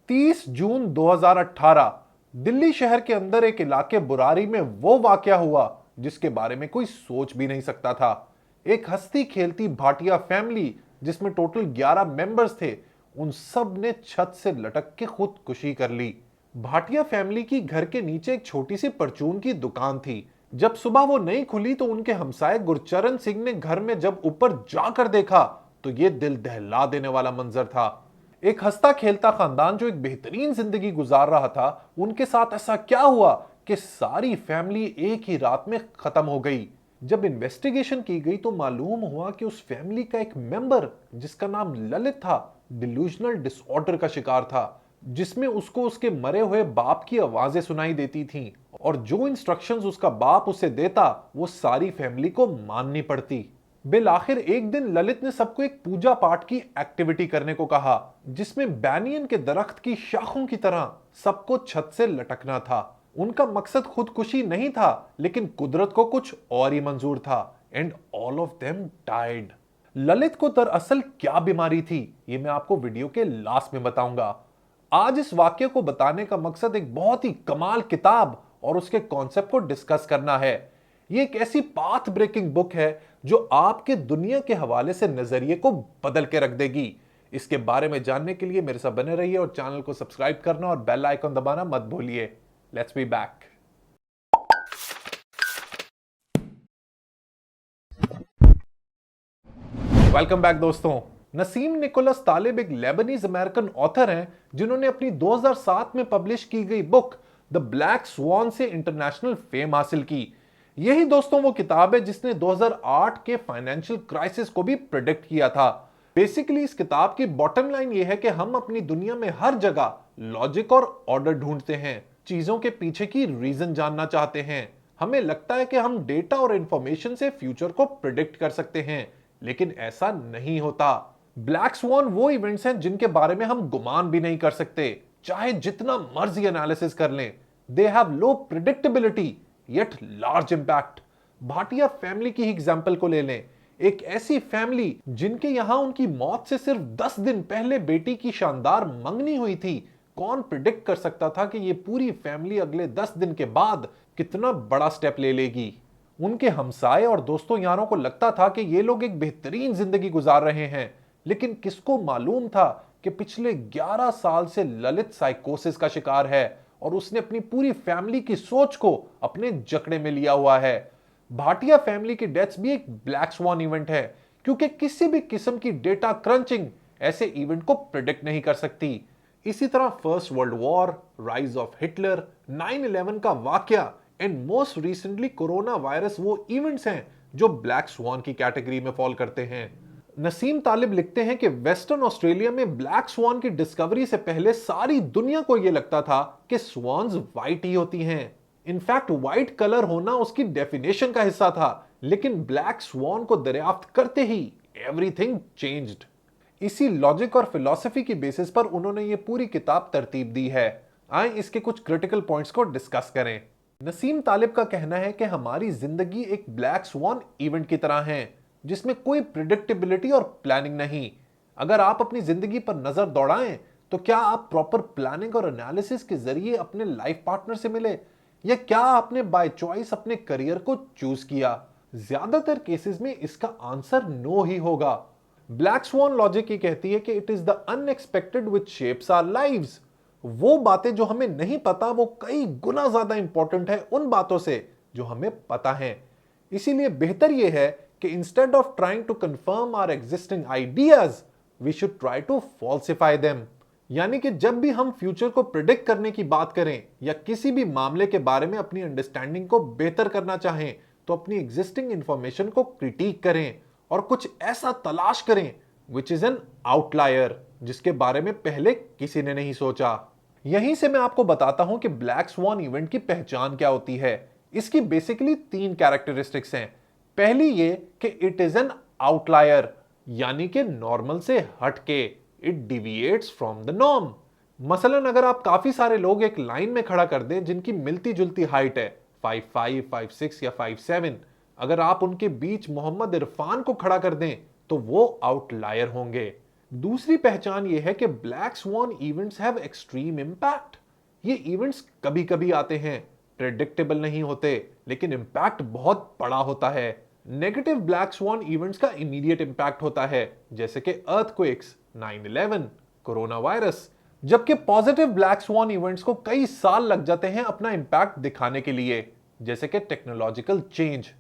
30 जून 2018 दिल्ली शहर के अंदर एक इलाके बुरारी में वो वाकया हुआ जिसके बारे में कोई सोच भी नहीं सकता था। एक हंसती खेलती भाटिया फैमिली जिसमें टोटल 11 मेंबर्स थे, उन सब ने छत से लटक के खुदकुशी कर ली। भाटिया फैमिली की घर के नीचे एक छोटी सी परचून की दुकान थी। जब सुबह वो नहीं खुली तो उनके हमसाए गुरचरण सिंह ने घर में जब ऊपर जाकर देखा तो ये दिल दहला देने वाला मंजर था। एक हंसता खेलता खानदान जो एक बेहतरीन जिंदगी गुजार रहा था, उनके साथ ऐसा क्या हुआ कि सारी फैमिली एक ही रात में खत्म हो गई। जब इन्वेस्टिगेशन की गई तो मालूम हुआ कि उस फैमिली का एक मेंबर जिसका नाम ललित था, डिल्यूजनल डिसऑर्डर का शिकार था, जिसमें उसको उसके मरे हुए बाप की आवाजें सुनाई देती थीं और जो इंस्ट्रक्शंस उसका बाप उसे देता वो सारी फैमिली को माननी पड़ती। बिल आखिर एक दिन ललित ने सबको एक पूजा पाठ की एक्टिविटी करने को कहा जिसमें बैनियन के दरख्त की शाखों की तरह सबको छत से लटकना था। उनका मकसद खुदकुशी नहीं था, लेकिन कुदरत को कुछ और ही मंजूर था and all of them died. Lalit को दरअसल क्या बीमारी थी ये मैं आपको वीडियो के लास्ट में बताऊंगा। आज इस वाक्य को बताने का मकसद एक बहुत ही कमाल किताब और उसके कॉन्सेप्ट को डिस्कस करना है। ये एक ऐसी पाथ ब्रेकिंग बुक है जो आपके दुनिया के हवाले से नजरिए को बदल के रख देगी। इसके बारे में जानने के लिए मेरे साथ बने रहिए और चैनल को सब्सक्राइब करना और बेल आइकन दबाना मत भूलिए। Let's be back. Welcome back दोस्तों। नसीम निकोलस तालिब एक लेबनीज अमेरिकन ऑथर हैं जिन्होंने अपनी 2007 में पब्लिश की गई बुक द ब्लैक स्वान से इंटरनेशनल फेम हासिल की। यही दोस्तों वो किताब है जिसने 2008 के फाइनेंशियल क्राइसिस को भी प्रिडिक्ट किया था। बेसिकली इस किताब की बॉटम लाइन ये है कि हम अपनी दुनिया में हर जगह लॉजिक और ऑर्डर ढूंढते हैं, चीजों के पीछे की रीजन जानना चाहते हैं। हमें लगता है कि हम डेटा और इंफॉर्मेशन से फ्यूचर को प्रिडिक्ट कर सकते हैं, लेकिन ऐसा नहीं होता। ब्लैक स्वॉन वो इवेंट्स हैं जिनके बारे में हम गुमान भी नहीं कर सकते, चाहे जितना मर्जी एनालिसिस कर लें। They have low predictability yet large impact. Bhatia family की ही एग्जांपल को ले लें। एक ऐसी फैमिली जिनके यहां उनकी मौत से सिर्फ 10 दिन पहले बेटी की शानदार मंगनी हुई थी। कौन प्रिडिक्ट कर सकता था कि ये पूरी फैमिली अगले 10 दिन के बाद कितना बड़ा स्टेप ले लेगी। उनके हमसाए और दोस्तों यारों को लगता था कि ये लोग एक बेहतरीन जिंदगी गुजार रहे हैं, लेकिन किसको मालूम था कि पिछले 11 साल से ललित साइकोसिस का शिकार है और उसने अपनी पूरी फैमिली की सोच को अपने जकड़े में लिया हुआ है। भाटिया फैमिली की डेथ्स भी एक ब्लैक स्वान इवेंट है, क्योंकि किसी भी किस्म की डेटा क्रंचिंग ऐसे इवेंट को प्रिडिक्ट नहीं कर सकती। इसी तरह first world war, rise of Hitler, 9/11 का वाकया and most recently corona virus वो इवेंट्स हैं जो ब्लैक स्वान की कैटेगरी में फॉल करते हैं। नसीम तालिब लिखते हैं कि वेस्टर्न ऑस्ट्रेलिया में ब्लैक स्वान की डिस्कवरी से पहले सारी दुनिया को यह लगता था कि स्वान्स व्हाइट ही होती हैं। इनफैक्ट व्हाइट कलर होना उसकी डेफिनेशन का हिस्सा था, लेकिन ब्लैक स्वान को दरियाफ्त करते ही एवरीथिंग चेंज्ड। इसी लॉजिक और फिलॉसफी की बेसिस पर उन्होंने ये पूरी किताब तरतीब दी है। आए इसके कुछ क्रिटिकल पॉइंट्स को डिस्कस करें। नसीम तालिब का कहना है कि हमारी जिंदगी एक ब्लैक स्वान इवेंट की तरह है जिसमें कोई प्रिडिक्टेबिलिटी और प्लानिंग नहीं। अगर आप अपनी जिंदगी पर नजर दौड़ाएं तो क्या आप प्रॉपर प्लानिंग और एनालिसिस के जरिए अपने लाइफ पार्टनर से मिले, या क्या आपने बाय चॉइस अपने करियर को चूज किया? ज्यादातर केसेस में इसका आंसर नो ही होगा। ब्लैक स्वान लॉजिक ये कहती है कि it is the unexpected which shapes our lives. वो बातें जो हमें नहीं पता वो कई गुना ज्यादा इंपॉर्टेंट है उन बातों से जो हमें पता है। इसीलिए बेहतर यह है कि instead of trying to confirm our existing ideas we should try to falsify them. यानी कि जब भी हम फ्यूचर को प्रिडिक्ट करने की बात करें या किसी भी मामले के बारे में अपनी अंडरस्टैंडिंग को बेहतर करना चाहें तो अपनी एग्जिस्टिंग इंफॉर्मेशन को क्रिटिक करें और कुछ ऐसा तलाश करें विच इज एन आउटलायर, जिसके बारे में पहले किसी ने नहीं सोचा। यहीं से मैं आपको बताता हूं कि ब्लैक स्वान इवेंट की पहचान क्या होती है। इसकी बेसिकली 3 कैरेक्टरिस्टिक्स हैं। पहली ये कि इट इज एन आउटलायर, यानी कि नॉर्मल से हटके, इट डिविएट्स फ्रॉम द नॉर्म। मसलन अगर आप काफी सारे लोग एक लाइन में खड़ा कर दें जिनकी मिलती जुलती हाइट है 5'5", 5'6" या 5'7", अगर आप उनके बीच मोहम्मद इरफान को खड़ा कर दें तो वो आउटलायर होंगे। दूसरी पहचान यह है कि black sworn events have extreme impact. ये इवेंट्स कभी कभी आते हैं, प्रेडिक्टेबल नहीं होते, लेकिन इंपैक्ट बहुत बड़ा होता है। नेगेटिव ब्लैक स्वॉन इवेंट्स का इमीडिएट इंपैक्ट होता है, जैसे कि अर्थक्वेक्स, 9/11, कोरोना वायरस। जबकि पॉजिटिव ब्लैक स्वॉन इवेंट्स को कई साल लग जाते हैं अपना इंपैक्ट दिखाने के लिए, जैसे कि टेक्नोलॉजिकल चेंज।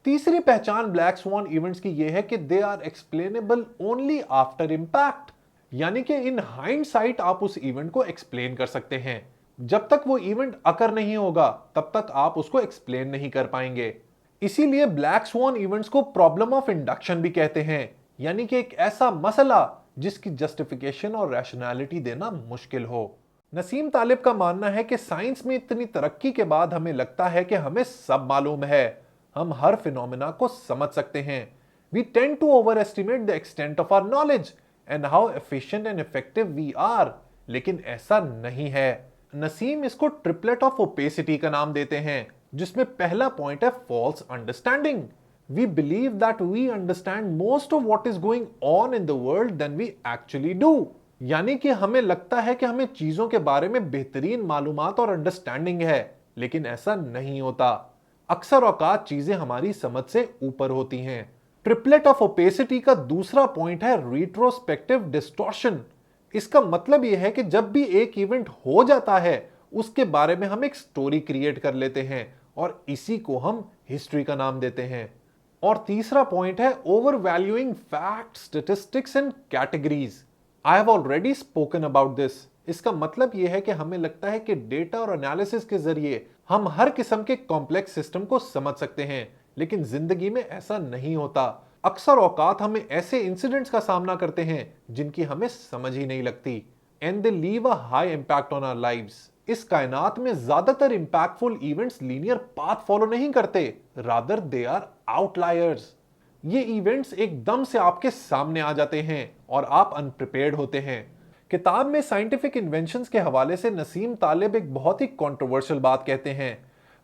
तीसरी पहचान ब्लैक स्वॉन इवेंट्स की यह है कि they are explainable only after impact, यानी कि इन हाइंडसाइट आप उस इवेंट को एक्सप्लेन कर सकते हैं। जब तक वो इवेंट अकर नहीं होगा तब तक आप उसको एक्सप्लेन नहीं कर पाएंगे। इसीलिए ब्लैक स्वॉन इवेंट्स को प्रॉब्लम ऑफ इंडक्शन भी कहते हैं, यानी कि एक ऐसा मसला जिसकी जस्टिफिकेशन और रैशनैलिटी देना मुश्किल हो। नसीम तालिब का मानना है कि साइंस में इतनी तरक्की के बाद हमें लगता है कि हमें सब मालूम है, हम हर फिनोमेना को समझ सकते हैं। We tend to overestimate the extent of our knowledge and how efficient and effective we are, लेकिन ऐसा नहीं है। नसीम इसको ट्रिपलेट ऑफ ओपेसिटी का नाम देते हैं, जिसमें पहला पॉइंट है false understanding. We believe that we understand most of what is going on in the world then we actually do, यानी कि हमें लगता है कि हमें चीजों के बारे में बेहतरीन मालूमात और अंडरस्टैंडिंग है, लेकिन ऐसा नहीं होता। अक्सर औकात चीजें हमारी समझ से ऊपर होती हैं। ट्रिपलेट ऑफ ओपेसिटी का दूसरा पॉइंट है रिट्रोस्पेक्टिव डिस्टॉर्शन। इसका मतलब यह है कि जब भी एक इवेंट हो जाता है उसके बारे में हम एक स्टोरी क्रिएट कर लेते हैं और इसी को हम हिस्ट्री का नाम देते हैं। और तीसरा पॉइंट है over valuing fact, statistics and categories. I have already spoken about this. इसका मतलब यह है कि हमें लगता है कि डेटा और एनालिसिस के जरिए हम हर किस्म के कॉम्प्लेक्स सिस्टम को समझ सकते हैं, लेकिन जिंदगी में ऐसा नहीं होता। अक्सर औकात हमें ऐसे इंसिडेंट्स का सामना करते हैं जिनकी हमें समझ ही नहीं लगती, and they leave a high impact on our lives. इस कायनात में ज्यादातर impactful events linear path follow नहीं करते, रादर दे आर आउटलायर्स। ये इवेंट्स एकदम से आपके सामने आ जाते हैं और आप अनप्रिपेयर्ड होते हैं। किताब में साइंटिफिक इन्वेंशंस के हवाले से नसीम तालिब एक बहुत ही कंट्रोवर्शियल बात कहते हैं।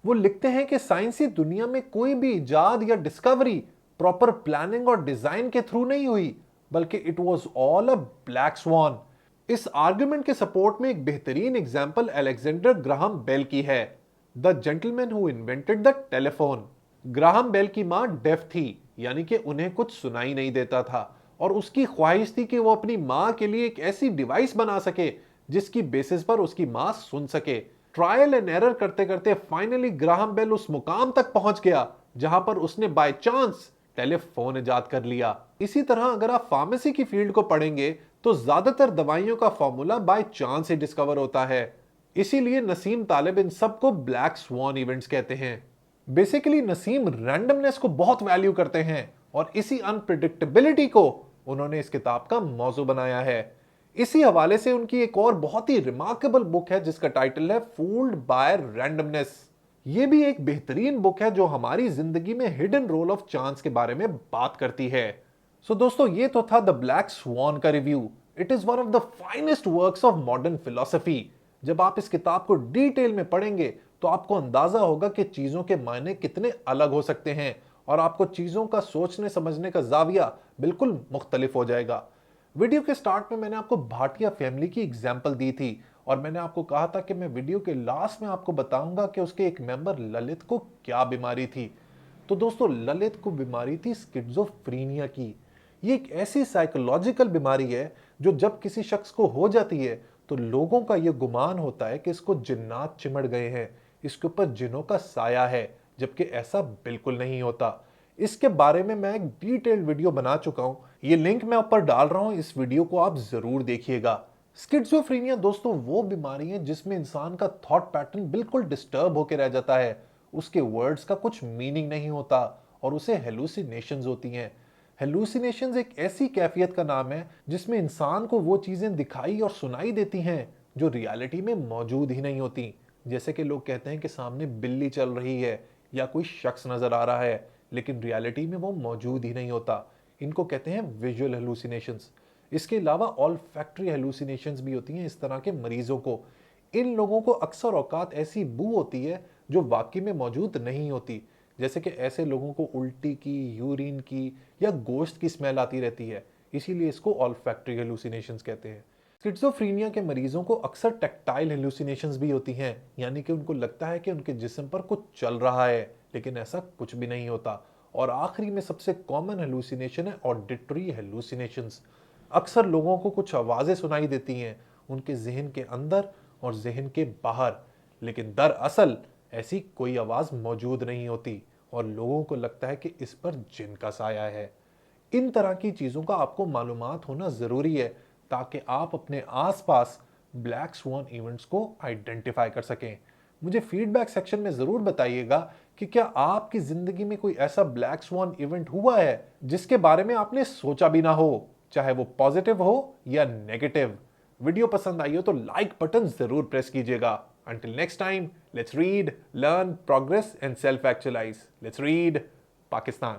वो लिखते हैं कि साइंसी दुनिया में कोई भी इजाद या डिस्कवरी प्रॉपर प्लानिंग और डिजाइन के थ्रू नहीं हुई, बल्कि it was all a black swan. इस आर्गुमेंट के सपोर्ट में एक बेहतरीन एग्जांपल अलेक्जेंडर ग्राहम बेल की है, the gentleman who invented the telephone. Graham Bell की मां डेफ थी, यानी कि उन्हें कुछ सुनाई नहीं देता था, और उसकी ख्वाहिश थी कि वो अपनी मां के लिए एक ऐसी डिवाइस बना सके जिसकी बेसिस पर उसकी मां सुन सके। ट्रायल एंड एरर करते करते फाइनली ग्राहम बेल उस मुकाम तक पहुंच गया जहां पर उसने बाय चांस टेलीफोन इजाद कर लिया। इसी तरह अगर आप फार्मेसी की फील्ड को पढ़ेंगे तो ज्यादातर दवाइयों का formula by chance he discover होता है। इसीलिए नसीम तालिब इन सबको ब्लैक स्वॉन इवेंट्स कहते हैं। बेसिकली नसीम रैंडमनेस को बहुत वैल्यू करते हैं और इसी अनप्रिडिक्टेबिलिटी को उन्होंने इस किताब का मौजू बनाया है। इसी हवाले से उनकी एक और बहुत ही रिमार्केबल बुक है जिसका टाइटल है फूल्ड बाय रैंडमनेस। ये भी एक बेहतरीन बुक है जो हमारी जिंदगी में हिडन रोल ऑफ चांस के बारे में बात करती है। सो दोस्तों, ये तो था द ब्लैक स्वॉन का review. It is one of the finest works of modern philosophy. जब आप इस किताब को डिटेल में पढ़ेंगे तो आपको अंदाजा होगा कि चीजों के मायने कितने अलग हो सकते हैं और आपको चीजों का सोचने समझने का जाविया बिल्कुल मुख्तलिफ हो जाएगा। वीडियो के स्टार्ट में मैंने आपको भाटिया फैमिली की एग्जाम्पल दी थी और मैंने आपको कहा था कि मैं वीडियो के लास्ट में आपको बताऊंगा कि उसके एक मेंबर ललित को क्या बीमारी थी। तो दोस्तों, ललित को बीमारी थी स्किज़ोफ्रेनिया की। ये एक ऐसी साइकोलॉजिकल बीमारी है जो जब किसी शख्स को हो जाती है तो लोगों का यह गुमान होता है कि इसको जिन्नात चिमड़ गए हैं, इसके ऊपर जिनों का साया है, जबकि ऐसा बिल्कुल नहीं होता। इसके बारे में मैं एक डिटेल्ड वीडियो बना चुका हूं, ये लिंक मैं ऊपर डाल रहा हूं, इस वीडियो को आप जरूर देखिएगा। स्किज़ोफ्रेनिया दोस्तों वो बीमारी है जिसमें इंसान का थॉट पैटर्न बिल्कुल डिस्टर्ब होकर रह जाता है, उसके वर्ड्स का कुछ मीनिंग नहीं होता और उसे हेलुसिनेशंस होती हैं। हेलुसिनेशंस एक ऐसी कैफियत का नाम है जिसमें इंसान को वो चीजें दिखाई और सुनाई देती हैं जो रियलिटी में मौजूद ही नहीं होती। जैसे कि लोग कहते हैं कि सामने बिल्ली चल रही है या कोई शख्स नजर आ रहा है, लेकिन रियलिटी में वो मौजूद ही नहीं होता। इनको कहते हैं विजुअल हेलुसिनेशंस। इसके अलावा ऑल्फैक्टरी हेलुसिनेशंस भी होती हैं इस तरह के मरीजों को। इन लोगों को अक्सर औकात ऐसी बू होती है जो वाकई में मौजूद नहीं होती। जैसे कि ऐसे लोगों को उल्टी की, यूरिन की या गोश्त की स्मेल आती रहती है। इसीलिए इसको ऑल्फैक्टरी हेलुसिनेशंस कहते हैं। स्किज़ोफ्रेनिया के मरीजों को अक्सर टैक्टाइल हेलुसिनेशंस भी होती हैं, यानी कि उनको लगता है कि उनके जिस्म पर कुछ चल रहा है, लेकिन ऐसा कुछ भी नहीं होता। और आखिरी में सबसे कॉमन हेलुसिनेशन है ऑडिटरी हेलुसिनेशंस। अक्सर लोगों को कुछ आवाज़ें सुनाई देती हैं, उनके जहन के अंदर और जहन के बाहर, लेकिन दरअसल ऐसी कोई आवाज़ मौजूद नहीं होती और लोगों को लगता है कि इस पर जिन का साया है। इन तरह की चीज़ों का आपको मालूमात होना ज़रूरी है ताकि आप अपने आसपास ब्लैक स्वान इवेंट्स को आइडेंटिफाई कर सकें। मुझे फीडबैक सेक्शन में ज़रूर बताइएगा कि क्या आपकी ज़िंदगी में कोई ऐसा ब्लैक स्वान इवेंट हुआ है जिसके बारे में आपने सोचा भी ना हो, चाहे वो पॉजिटिव हो या नेगेटिव। वीडियो पसंद आई हो तो लाइक बटन ज़रूर प्रेस कीजिएगा। Until next time, let's read, learn, progress and self-actualize. Let's read Pakistan.